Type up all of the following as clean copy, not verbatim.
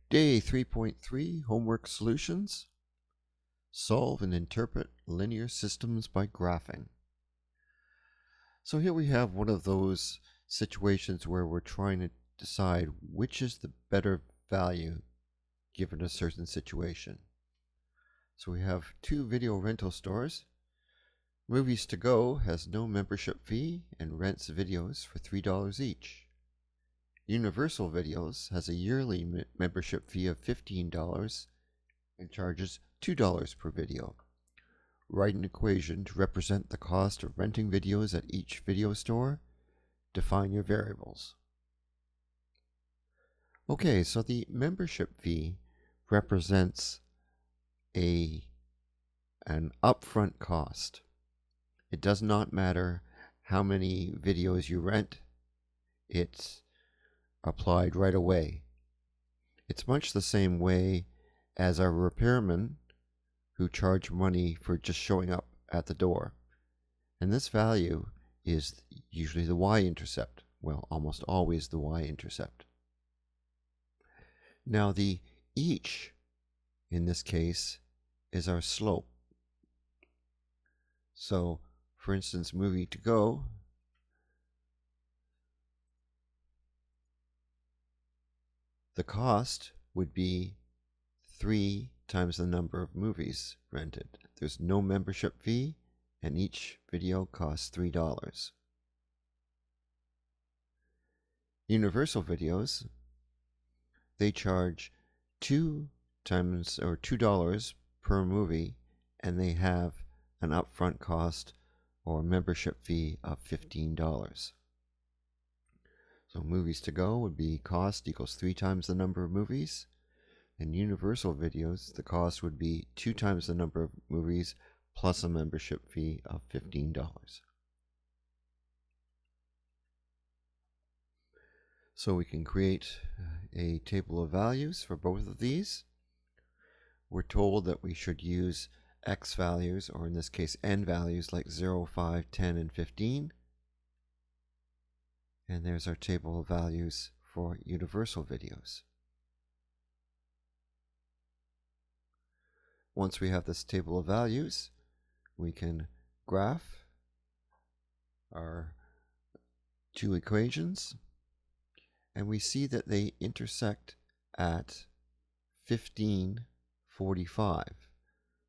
Day 3.3 Homework Solutions. Solve and interpret linear systems by graphing. So here we have one of those situations where we're trying to decide which is the better value given a certain situation. So we have two video rental stores. Movies to Go has no membership fee and rents videos for $3 each. Universal Videos has a yearly membership fee of $15 and charges $2 per video. Write an equation to represent the cost of renting videos at each video store. Define your variables. Okay, so the membership fee represents an upfront cost. It does not matter how many videos you rent. It's applied right away. It's much the same way as our repairmen who charge money for just showing up at the door. And this value is usually the y-intercept. Well, almost always the y-intercept. Now the each in this case is our slope. So for instance, Movie to Go the cost would be 3 times the number of movies rented. There's no membership fee, and each video costs $3. Universal Videos, they charge $2 per movie, and they have an upfront cost or membership fee of $15. So Movies to Go would be cost equals 3 times the number of movies. In Universal Videos, the cost would be 2 times the number of movies plus a membership fee of $15. So we can create a table of values for both of these. We're told that we should use x values, or in this case n values, like 0, 5, 10, and 15. And there's our table of values for Universal Videos. Once we have this table of values, we can graph our two equations, and we see that they intersect at 1545.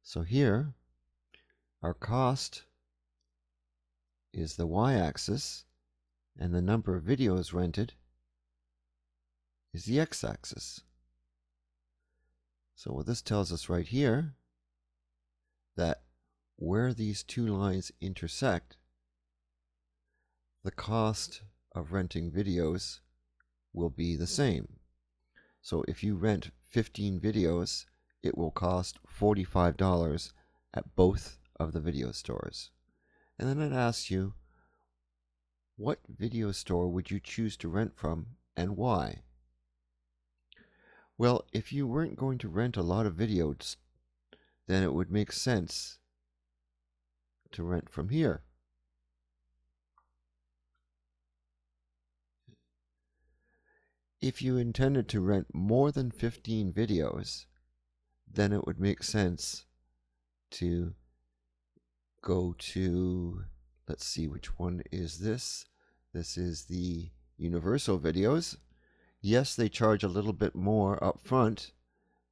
So here, our cost is the y-axis, and the number of videos rented is the x-axis. So what this tells us right here, that where these two lines intersect, the cost of renting videos will be the same. So if you rent 15 videos, it will cost $45 at both of the video stores. And then it asks you, what video store would you choose to rent from and why? Well, if you weren't going to rent a lot of videos, then it would make sense to rent from here. If you intended to rent more than 15 videos, then it would make sense to go to, let's see, which one is this? This is the Universal Videos. Yes, they charge a little bit more up front,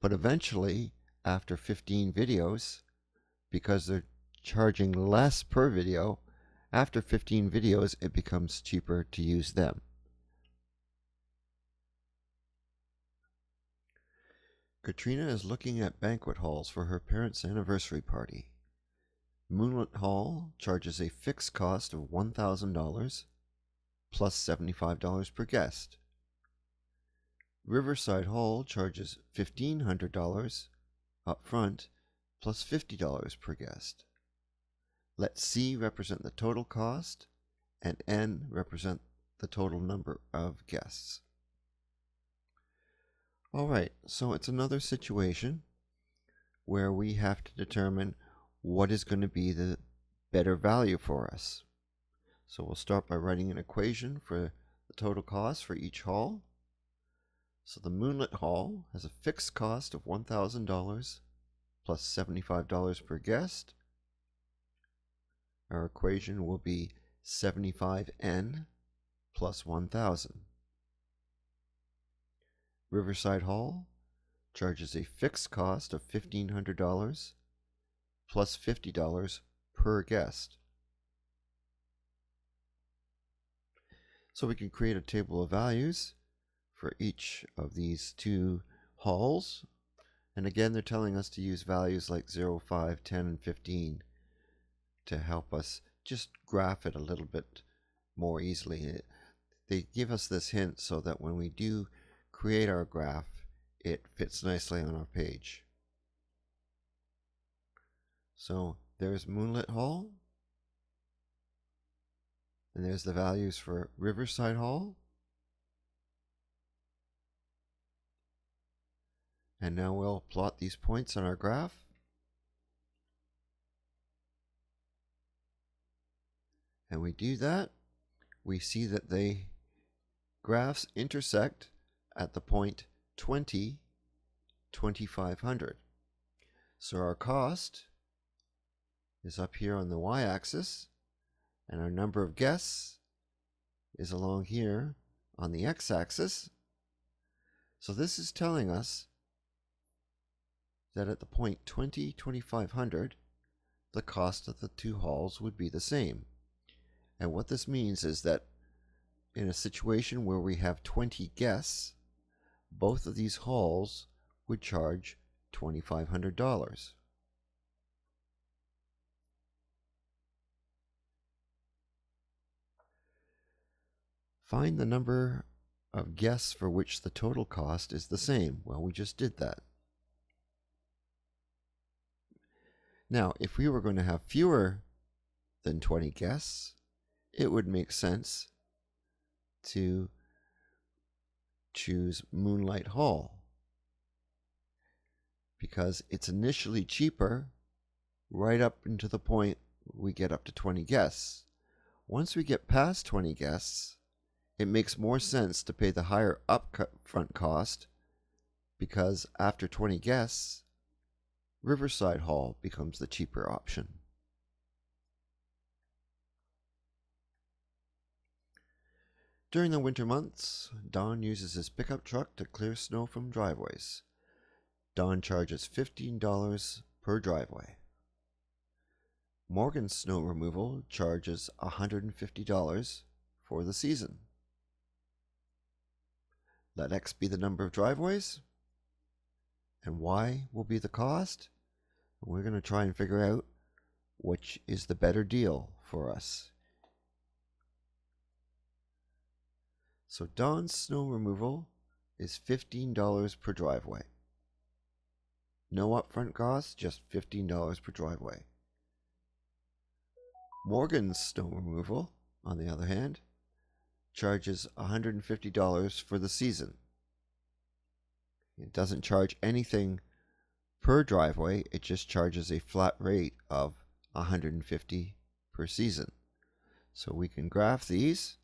but eventually, after 15 videos, because they're charging less per video, after 15 videos, it becomes cheaper to use them. Katrina is looking at banquet halls for her parents' anniversary party. Moonlit Hall charges a fixed cost of $1,000 plus $75 per guest. Riverside Hall charges $1,500 up front plus $50 per guest. Let C represent the total cost and N represent the total number of guests. All right, so it's another situation where we have to determine what is going to be the better value for us. So we'll start by writing an equation for the total cost for each hall. So the Moonlit Hall has a fixed cost of $1,000 plus $75 per guest. Our equation will be 75N plus 1,000. Riverside Hall charges a fixed cost of $1,500 plus $50 per guest. So we can create a table of values for each of these two halls. And again, they're telling us to use values like 0, 5, 10, and 15 to help us just graph it a little bit more easily. They give us this hint so that when we do create our graph, it fits nicely on our page. So there's Moonlit Hall, and there's the values for Riverside Hall. And now we'll plot these points on our graph. And we do that, we see that the graphs intersect at the point 20, 2,500. So our cost is up here on the y-axis, and our number of guests is along here on the x-axis. So this is telling us that at the point 20, 2,500, the cost of the two halls would be the same. And what this means is that in a situation where we have 20 guests, both of these halls would charge $2,500. Find the number of guests for which the total cost is the same. Well, we just did that. Now, if we were going to have fewer than 20 guests, it would make sense to choose Moonlight Hall because it's initially cheaper right up into the point we get up to 20 guests. Once we get past 20 guests, it makes more sense to pay the higher upfront cost because after 20 guests, Riverside Hall becomes the cheaper option. During the winter months, Don uses his pickup truck to clear snow from driveways. Don charges $15 per driveway. Morgan's snow removal charges $150 for the season. Let X be the number of driveways, and Y will be the cost. We're going to try and figure out which is the better deal for us. So Don's snow removal is $15 per driveway. No upfront cost, just $15 per driveway. Morgan's snow removal, on the other hand, charges $150 for the season. It doesn't charge anything per driveway, it just charges a flat rate of $150 per season. So we can graph these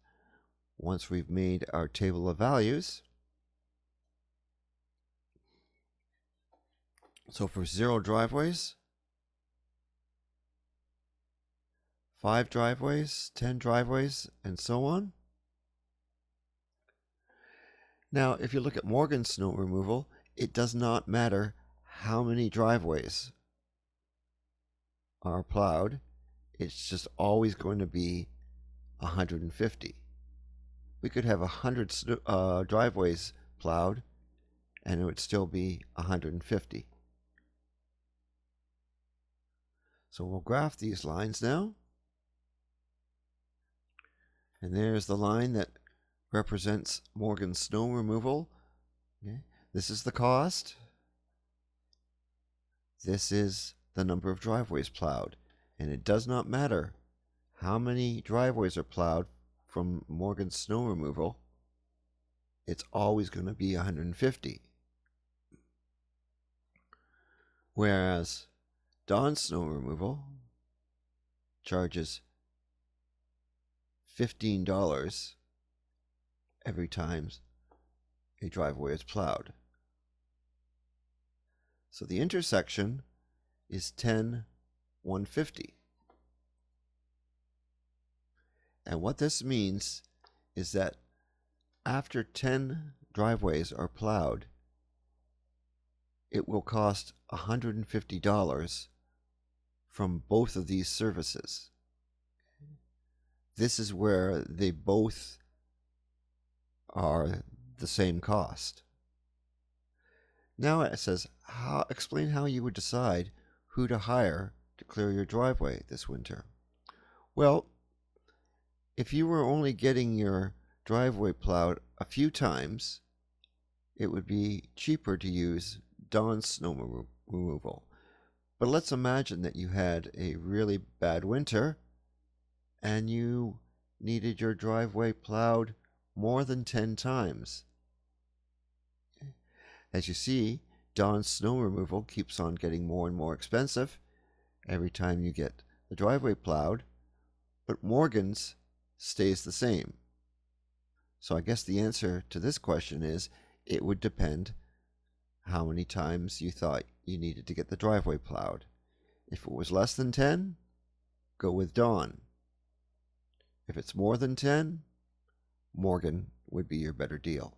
once we've made our table of values. So for 0 driveways, 5 driveways, 10 driveways, and so on. Now, if you look at Morgan's snow removal, it does not matter how many driveways are plowed. It's just always going to be 150. We could have 100 driveways plowed, and it would still be 150. So we'll graph these lines now. And there's the line that represents Morgan's snow removal. Okay. This is the cost. This is the number of driveways plowed. And it does not matter how many driveways are plowed from Morgan's snow removal. It's always going to be 150. Whereas Don's snow removal charges $15 every time a driveway is plowed. So the intersection is 10, 150. And what this means is that after 10 driveways are plowed, it will cost $150 from both of these services. This is where they both are the same cost. Now it says, explain how you would decide who to hire to clear your driveway this winter. Well, if you were only getting your driveway plowed a few times, it would be cheaper to use Dawn's snow removal. But let's imagine that you had a really bad winter and you needed your driveway plowed more than 10 times. As you see, Dawn's snow removal keeps on getting more and more expensive every time you get the driveway plowed, but Morgan's stays the same. So I guess the answer to this question is it would depend how many times you thought you needed to get the driveway plowed. If it was less than 10, go with Dawn. If it's more than 10, Morgan would be your better deal.